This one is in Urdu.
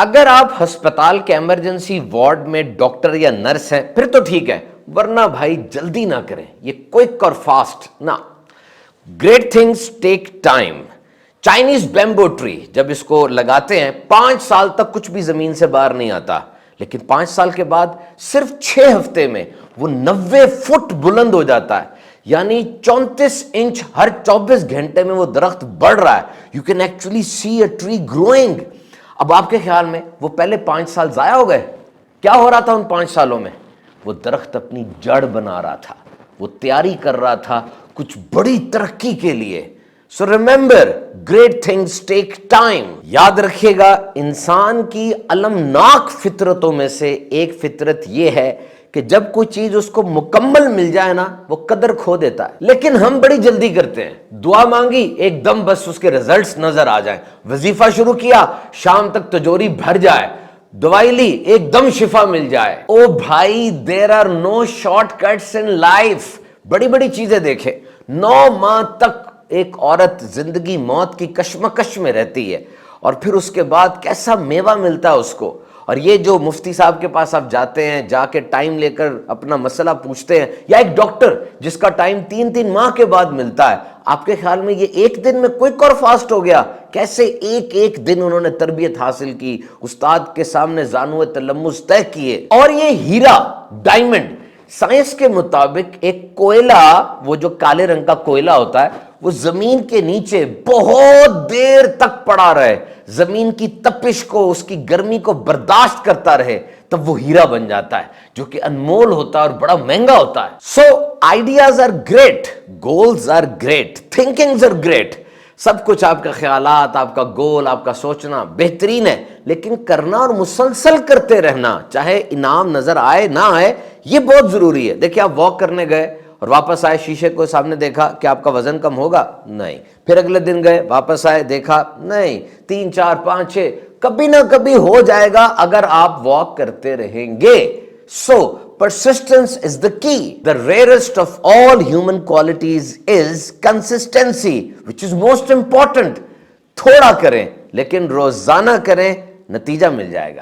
اگر آپ ہسپتال کے ایمرجنسی وارڈ میں ڈاکٹر یا نرس ہیں پھر تو ٹھیک ہے، ورنہ بھائی جلدی نہ کریں، یہ کوئک اور فاسٹ نہ. Great things take time. Chinese bamboo tree جب اس کو لگاتے ہیں 5 سال تک کچھ بھی زمین سے باہر نہیں آتا، لیکن 5 سال کے بعد صرف 6 ہفتے میں وہ 90 فٹ بلند ہو جاتا ہے، یعنی 34 انچ ہر 24 گھنٹے میں وہ درخت بڑھ رہا ہے. You can actually see a tree growing. اب آپ کے خیال میں وہ پہلے 5 سال ضائع ہو گئے؟ کیا ہو رہا تھا ان 5 سالوں میں؟ وہ درخت اپنی جڑ بنا رہا تھا، وہ تیاری کر رہا تھا کچھ بڑی ترقی کے لیے. So remember great things take time. یاد رکھیے گا، انسان کی المناک فطرتوں میں سے ایک فطرت یہ ہے کہ جب کوئی چیز اس کو مکمل مل جائے نا وہ قدر کھو دیتا ہے. لیکن ہم بڑی جلدی کرتے ہیں، دعا مانگی ایک دم بس اس کے ریزلٹس نظر آ جائیں، وظیفہ شروع کیا شام تک تجوری بھر جائے، دوائی لی ایک دم شفا مل جائے. او بھائی، there are no shortcuts in life. بڑی بڑی چیزیں دیکھیں، 9 ماہ تک ایک عورت زندگی موت کی کشمکش میں رہتی ہے اور پھر اس کے بعد کیسا میوہ ملتا ہے اس کو. اور یہ جو مفتی صاحب کے پاس آپ جاتے ہیں، جا کے ٹائم لے کر اپنا مسئلہ پوچھتے ہیں، یا ایک ڈاکٹر جس کا ٹائم 3 ماہ کے بعد ملتا ہے، آپ کے خیال میں یہ ایک دن میں کوئک اور فاسٹ ہو گیا؟ کیسے ایک دن انہوں نے تربیت حاصل کی، استاد کے سامنے زانو تلمس طے کیے. اور یہ ہیرا، ڈائمنڈ، سائنس کے مطابق ایک کوئلہ، وہ جو کالے رنگ کا کوئلہ ہوتا ہے، وہ زمین کے نیچے بہت دیر تک پڑا رہے، زمین کی تپش کو، اس کی گرمی کو برداشت کرتا رہے، تب وہ ہیرا بن جاتا ہے، جو کہ انمول ہوتا ہے اور بڑا مہنگا ہوتا ہے. So ideas are great, goals are great, thinkings are great. سب کچھ آپ کا خیالات، آپ کا گول، آپ کا سوچنا بہترین ہے، لیکن کرنا اور مسلسل کرتے رہنا، چاہے انعام نظر آئے نہ آئے، یہ بہت ضروری ہے. دیکھیں، آپ واک کرنے گئے اور واپس آئے، شیشے کو سامنے دیکھا کہ آپ کا وزن کم ہوگا؟ نہیں. پھر اگلے دن گئے، واپس آئے، دیکھا؟ نہیں. 3 4 5 6، کبھی نہ کبھی ہو جائے گا اگر آپ واک کرتے رہیں گے. So persistence is the key. The rarest of all human qualities is consistency, which is most important. تھوڑا کریں لیکن روزانہ کریں، نتیجہ مل جائے گا.